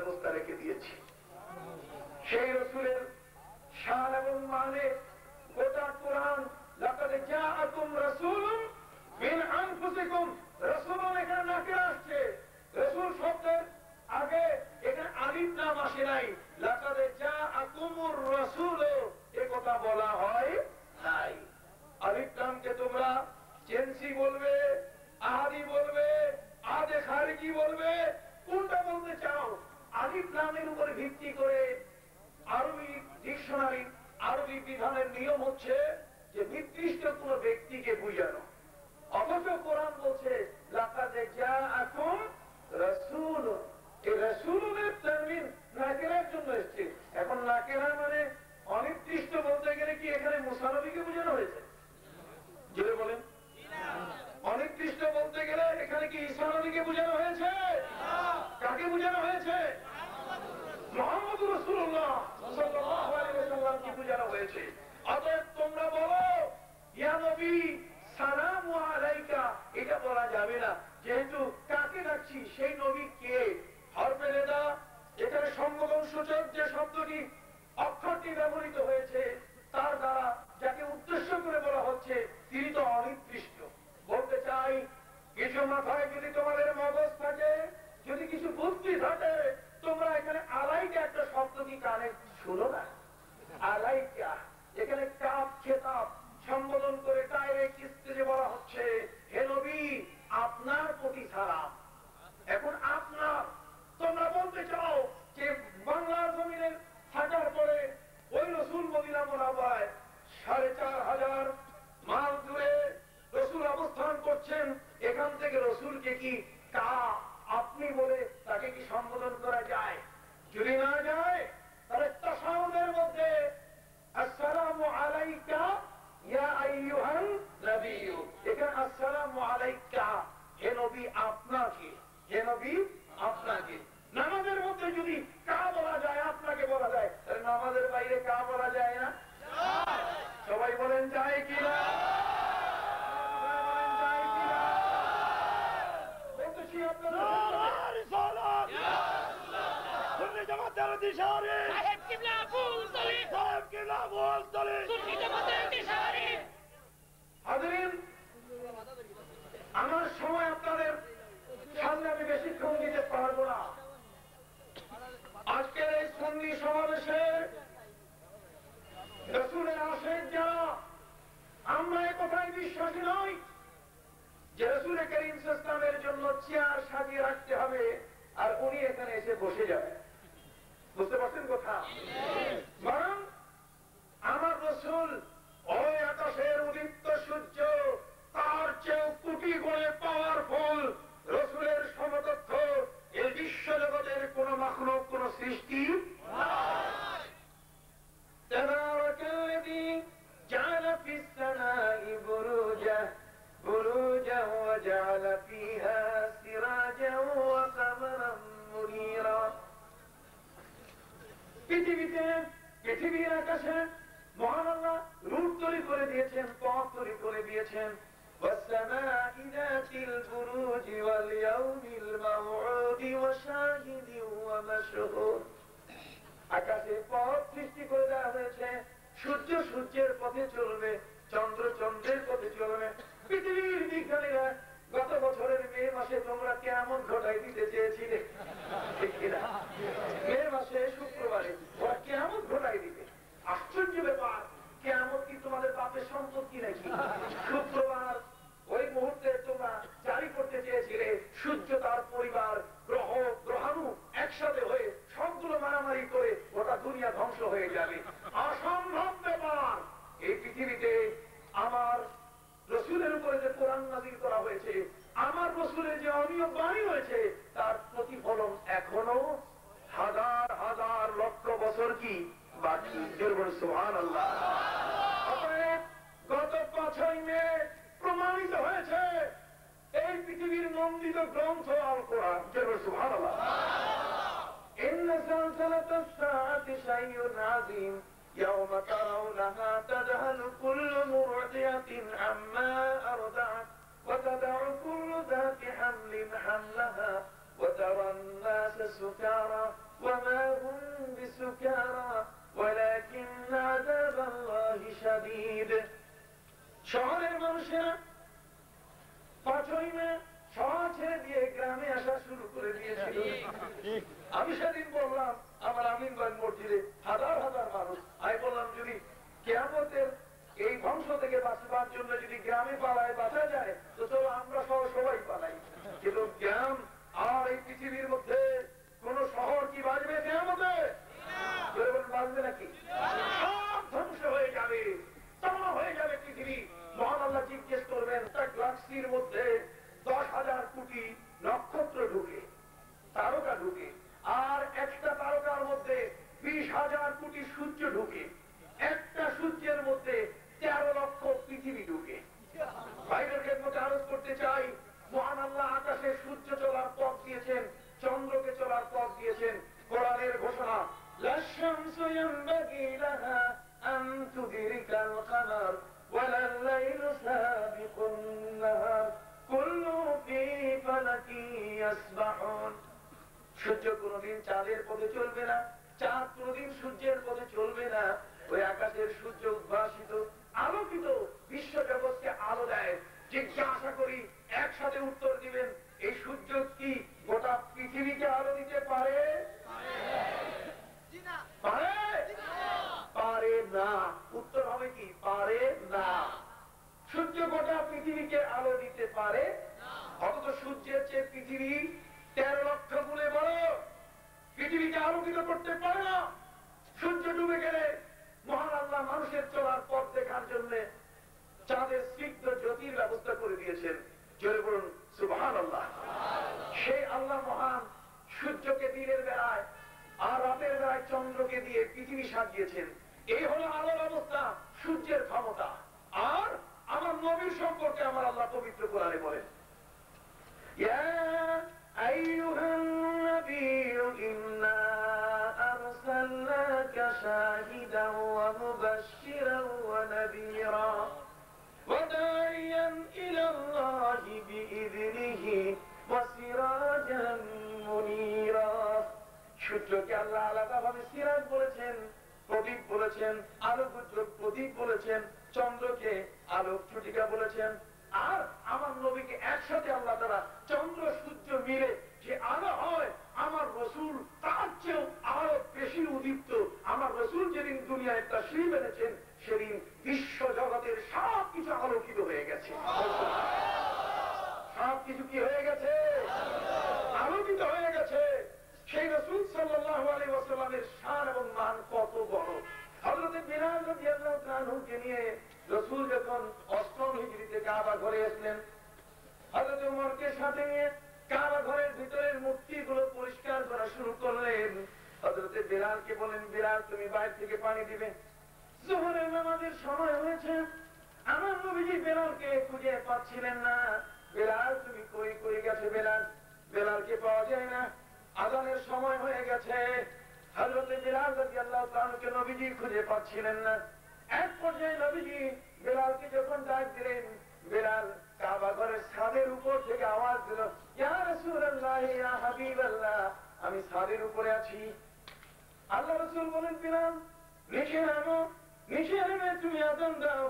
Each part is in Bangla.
ব্যবস্থা রেখে দিয়েছি। সেই রসুলের শান এবং মানে গোটা কোরআন, লাকাদ জাআকুম রাসূলুম মিন আনফুসিকুম, রাসূলুন এখানে নাকিরা আসছে। রাসূল শব্দের আগে এখানে আলিফ লাম আসে নাই, লাকাদ জাআকুমুর রাসূল এই কথা বলা হয় নাই। আলিফ লামকে তোমরা চেনসি বলবে, আহাদি বলবে, আদে খারিজি বলবে, কোনটা বলতে চাও? আলিফ লামের উপর ভিত্তি করে আরবি ডিকশনারি, আরবি বিধানের নিয়ম হচ্ছে যে নির্দিষ্ট কোন ব্যক্তিকে বুঝানো। অথচ কোরআন বলছে লাকাদ জাআকুম রাসূল, এই রাসূলের তানবিন নাকিরার জন্য এসেছে। এখন নাকিরা মানে অনির্দিষ্ট বলতে গেলে কি এখানে মুসা নবীকে বোঝানো হয়েছে? জোরে বলেন। অনির্দিষ্ট বলতে গেলে এখানে কি ঈসা নবীকে বোঝানো হয়েছে? কাকে বোঝানো হয়েছে? মুহাম্মদ রাসূলুল্লাহ সাল্লাল্লাহু আলাইহি ওয়াসাল্লামকে বোঝানো হয়েছে। অতএব তোমরা বলো ইয়া নবী সালামু আলাইকা, এটা বলা যাবে না, যেহেতু কাকে ডাকছি সেই নবী কে। হরফে নিদা, এখানে সম্বোধন সূচক যে শব্দটি অক্ষরটি ব্যবহৃত হয়েছে তার দ্বারা যাকে উদ্দেশ্য করে বলা হচ্ছে তিনি তো অনির্দিষ্ট। বলতে চাই, কিছু মাথায় যদি তোমাদের মগজ থাকে, যদি কিছু বুদ্ধি থাকে, তোমরা এখানে আলাইকা একটা শব্দ কি কানে শুনো না? আলাইকা এখানে কাপ খেতাব সম্বোধন করে ডাইরেক্ট স্টেজে বলা হচ্ছে হে নবী আপনার প্রতি সালাম। এখন আপনার, তোমরা বলতে চাও যে বাংলার জমিনে থাকার পরে ওই রসুল মদিনা মুনাওয়ারায় ৪৫০০ মাইল দূরে রসুল অবস্থান করছেন, এখান থেকে রসুলকে কি কা আপনি বলে তাকে কি সম্বোধন করা যায়? যদি না যায় তাহলে তাশাহুদের মধ্যে আসসালামু আলাইকা ইয়া আইয়ুহান নবিয়্যু, এখানে আসসালামু আলাইকা হে নবী আপনাকে, হে নবী আপনাকে। নামাজের মধ্যে যদি কা বলা যায়, আপনাকে বলা যায়, তাহলে নামাজের বাইরে কা বলা যায় না? সবাই বলেন যায় কিনা? আমার সময় আপনাদের সামনে আমি বেশিক্ষণ দিতে পারবো না। আজকের এই সুন্নি সমাবেশে রাসূলের আশিক যারা, আমরা এ কথায় বিশ্বাসী নই যে রাসূল কারীম সাল্লাল্লাহু আলাইহি ওয়াসাল্লামের জন্য চেয়ার সাজিয়ে রাখতে হবে আর উনি এখানে এসে বসে যাবেন। বুঝতে পারছেন কথা? বরং আমার রাসূল ওই আকাশের উদিত সূর্য, তার চেয়েও কোটি গুণে পাওয়ারফুল, রাসূলের সমকক্ষ এই বিশ্ব জগতের কোন মাখলুক, কোন সৃষ্টি নাই। তাবারাকাল্লাযী জাআলা ফিস সামাই বুরুজা বুরুজা ওয়া জাআলা ফিহা সিরাজা ওয়া কামারাম মুনীরা। পৃথিবীর আকাশে মহান আল্লাহ রূপ তৈরি করে দিয়েছেন, পথ তৈরি করে দিয়েছেন। والسماء ذات البروج واليوم الموعود وشاهد ومشهود। আকাশে পথ সৃষ্টি করে দেওয়া হয়েছে, সূর্য সূর্যের পথে চলবে, চন্দ্র চন্দ্রের পথে চলবে। পৃথিবীর বিজ্ঞানীরা গত বছরের মে মাসে তোমরা কিয়ামত ঘটাই দিতে চেয়েছিলে, ঠিক কিনা? মে মাসে শুক্রবারে ওরা কিয়ামত ঘটাই দিতে। আশ্চর্য ব্যাপার, কিয়ামত কি তোমাদের বাপের সম্পত্তি নাকি? শুক্রবার ওই মুহূর্তে তোমরা জারি করতে চেয়েছিলে সূর্য তার পরিবার গ্রহ গ্রহাণু একসাথে হয়ে সবগুলো মারামারি করে গোটা দুনিয়া ধ্বংস হয়ে যাবে। অসম্ভব ব্যাপার। এই পৃথিবীতে আমার রসুলের উপরে যে কোরআন নাযিল করা হয়েছে, আমার রসুলের যে অনিয়ম বাণী হয়েছে, তার প্রতিফলন এখনো হাজার হাজার লক্ষ বছর কি বাকি। সুবহানাল্লাহ। অতএব গত ৫ই মে প্রমাণিত হয়েছে এই পৃথিবীর নন্দিত গ্রন্থ আল কোরআন। সুবহানাল্লাহ। ইন্না জালজালাতাস সাআতি শাইউন আযীম ইয়াওমা তারাউনাহা তাযহালু কুল্লু মুরদিআতিন আম্মা আরদাআত ওয়া তাদউ কুল্লু যাতি হামলিন হামলাহা ওয়া তারান নাসা সুকারা وما هم بسكارى ولكن عذاب الله شديد। শহরের মানুষেরা 5ই মে শহর ছেড়ে দিয়ে গ্রামে আসা শুরু করে দিয়েছিল। আমি সেদিন বললাম আমার আমিনগঞ্জ মসজিদে হাজার হাজার মানুষ, আমি বললাম যদি কিয়ামতের এই ধ্বংস থেকে বাঁচবার জন্য যদি গ্রামে পালায় বাঁচা যায় তো চলো আমরা সহ সবাই পালাই। কিন্তু গ্রাম আর এই পৃথিবীর মধ্যে কোন শহর কি বাঁচবে কিয়ামতে? বাঁচবে নাকি? সব ধ্বংস হয়ে যাবে, তমা হয়ে যাবে পৃথিবী। মহান আল্লাহ জিজ্ঞেস করবেন একটা গ্যালাক্সির মধ্যে 10,000 কোটি নক্ষত্র ঢুকে, তারকা ঢুকে, আর একটা তারকার মধ্যে 20,000 কোটি সূর্য ঢুকে, একটা সূর্যের মধ্যে 13 লক্ষ পৃথিবী ঢুকে। বাইরের খেদমতে আরজ করতে চাই, মহান আল্লাহ আকাশে সূর্য চলার পথ দিয়েছেন, চন্দ্রকে চলার পথ দিয়েছেন। কোরআনের ঘোষণা, লা শামসু ইয়ানবাগি লাহা আন তুদরিকাল কামার ওয়ালাল লাইলু সাবিকুন নাহার কুল্লুন ফি ফালাকি ইয়াসবাহুন। সূর্য কোনদিন চাঁদের পথে চলবে না, চাঁদ কোনদিন সূর্যের পথে চলবে না। ওই আকাশের সূর্য উদ্ভাসিত আলোকিত বিশ্ব জগৎকে আলো দেয়। জিজ্ঞাসা করি, একসাথে উত্তর দিবেন, এই সূর্য কি গোটা পৃথিবীকে আলো দিতে পারে? পারে? পারে না। উত্তর হবে কি? পারে না। সূর্য গোটা পৃথিবীকে আলো দিতে পারে, অথচ সূর্যের চেয়ে পৃথিবী 13 লক্ষ গুণে বড়। পৃথিবীকে আলোকিত করতে পারে না। সূর্য ডুবে গেলে মহান আল্লাহ মানুষের চলার পথ দেখার জন্য চাঁদের স্নিগ্ধ জ্যোতির ব্যবস্থা করে দিয়েছেন। জোরে বলুন সুবহানাল্লাহ। সেই আল্লাহ মহান সূর্যকে দিনের বেলায় আর রাতের বেলায় চন্দ্রকে দিয়ে পৃথিবী সাজিয়েছেন। এই হলো আলোর অবস্থা, সূর্যের ক্ষমতা। আর আমার নবীর সম্পর্কে আমার আল্লাহ পবিত্র কোরআনে বলেন, ইয়া আইয়ুহান নবিয়্যু ইন্না আরসালনাকা শাহিদান ওয়া মুবাশশিরান ওয়া নাযীরা ওয়া দা'iয়ান ইলাল্লাহি বিইযনিহি ওয়া সিরাজান মুনীরা। সূর্যকে আল্লাহ আলাদাভাবে সিরাজ বলেছেন, প্রদীপ বলেছেন, আলোকোজ্জ্বল প্রদীপ বলেছেন, চন্দ্রকে আলোক ছুটিকা বলেছেন। আর আমার নবীকে একসাথে আল্লাহ তাআলা চন্দ্র সূর্য মিলে যে আলো হয়, আমার রাসূল তার চেয়েও আরো বেশি উদীপ্ত। আমার রাসূল যেদিন দুনিয়ায় তাশরীফ এনেছেন সেদিন বিশ্ব জগতের সব কিছু আলোকিত হয়ে গেছে। সব কিছু কি হয়ে গেছে? আলোকিত হয়ে গেছে। সেই রাসূল সাল্লাল্লাহু আলাইহি ওয়াসাল্লামের শান এবং মান কত বড়। হযরত বিলাল রাদিয়াল্লাহু তাআলাকে নিয়ে রাসূল যখন 8ম হিজরিতে কাবা ঘরে আসলেন, হযরত ওমরকে সাথে নিয়ে কাবা ঘরের ভিতরের মূর্তিগুলো পরিষ্কার করা শুরু করলেন। হযরত বিলালকে বলেন, বিলাল তুমি বাইরে থেকে পানি দিবে, যোহরের নামাজের সময় হয়েছে। আমার নবীজি বিলালকে খুঁজে পাচ্ছিলেন না। বিলাল তুমি কই কই গেছে? বিলালকে পাওয়া যায় না। আযানের সময় হয়ে গেছে। হযরত বিলাল রাদিয়াল্লাহু তাআলাকে নবীজি খুঁজে পাচ্ছিলেন না। এক পর্যায়ে নবীজি বিলালকে যখন ডাক দিলেন, বিলাল কাবা ঘরের ছাদের উপর থেকে আওয়াজ দিল, ইয়া রাসূলুল্লাহ ইয়া হাবিবাল্লাহ, আমি ছাদের উপরে আছি। আল্লাহ রাসূল বলেন, বিলাল নিচে নামো, নিচে নেমে তুমি আযান দাও।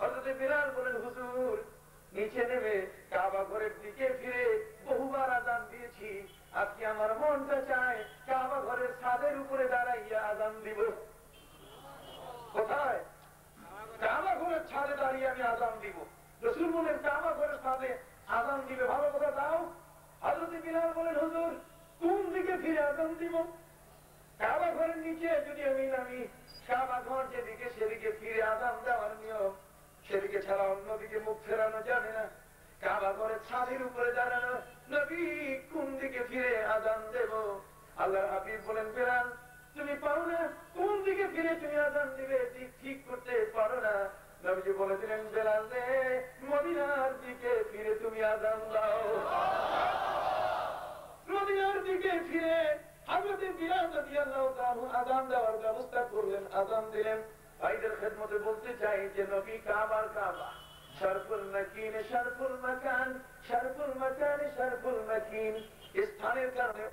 হযরত বিলাল বলেন, হুজুর নিচে নেমে কাবা ঘরের দিকে ফিরে বহুবার আযান দিয়েছি, আজকে আমার মনটা চায় কাবা ঘরের ছাদের উপরে দাঁড়াইয়া আযান দিব। কোথায়? কাবা ঘরের ছাদে দাঁড়িয়ে আমি আযান দিব। রাসূল বলেন, কাবা ঘরের ছাদে আযান দিবে, ভালো কথা দাও। হযরত বিলাল বলেন, হুজুর কোন দিকে ফিরে আযান দিব? কাবা ঘরের নিচে যদি আমি নামি, কাবা ঘর যেদিকে সেদিকে ফিরে আযান দেওয়ার নিয়ম, সেদিকে ছাড়া অন্যদিকে মুখ ফেরানো জানে না। কাবা ঘরের ছাদের উপরে দাঁড়ানো, নবী কোন দিকে ফিরে আযান দেব? আল্লাহর হাবিব বলেন, বিলাল তুমি পারো না, কোন দিকে ফিরে তুমি আযান দিবে দিক ঠিক করতে পারো না। নবীজি বলেছিলেন, বিলাল রে মদিনার দিকে ফিরে তুমি আযান দাও। মদিনার দিকে ফিরে হযরত বিলাল রাদিয়াল্লাহু তাআলা আযান দেওয়ার ব্যবস্থা করলেন, আযান দিলেন। ভাইদের খেদমতে বলতে চাই যে নবী কাবার কাবা, শরফুল মাকিন শরফুল মাকান, শরফুল মাকান শরফুল মাকিন। স্থানের কারণে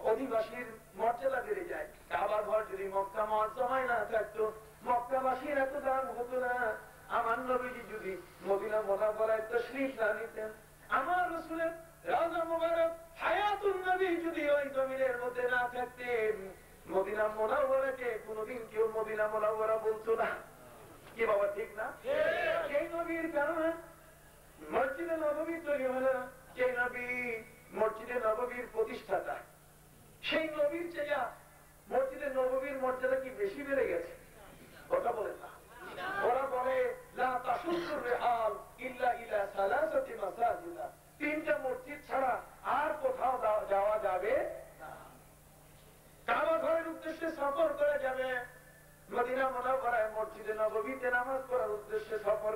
অধিবাসীর মর্যাদা বেড়ে যায়। কাবা ঘর যদি মক্কা মুআজ্জামায় না থাকতো, মক্কাবাসীর এত দাম হতো না। আমার নবীজি যদি মদিনা মুনাওয়ারায় তাশরীফ না নিতেন, আমার রাসূলের রাওজা মুবারক হায়াতুন নবী যদি ওই জমিনের মধ্যে না থাকতেন, মদিনা মুনাওয়ারাকে কোনোদিন কেউ মদিনা মুনাওয়ারা বলতো না। কি বাবা ঠিক না? সেই নবীর কারণে মসজিদে নববী তৈরি হলো। যে নবী মসজিদে নববীর প্রতিষ্ঠাতা, সেই নবীর চেয়ে মসজিদে নববীর মর্যাদা কি বেশি বেড়ে গেছে? কথা বলে না। ওরা বলে লা তাশুদ্দুর রিহাল ইল্লা ইলা সালাসাতি মাসাজিদ, তিনটা মসজিদ ছাড়া আর কোথাও যাওয়া যাবে না। কাবা ঘরের উদ্দেশ্যে সফর করা যাবে, মদিনা মুনাওয়ারায় মসজিদে নববীতে নামাজ পড়ার উদ্দেশ্যে সফর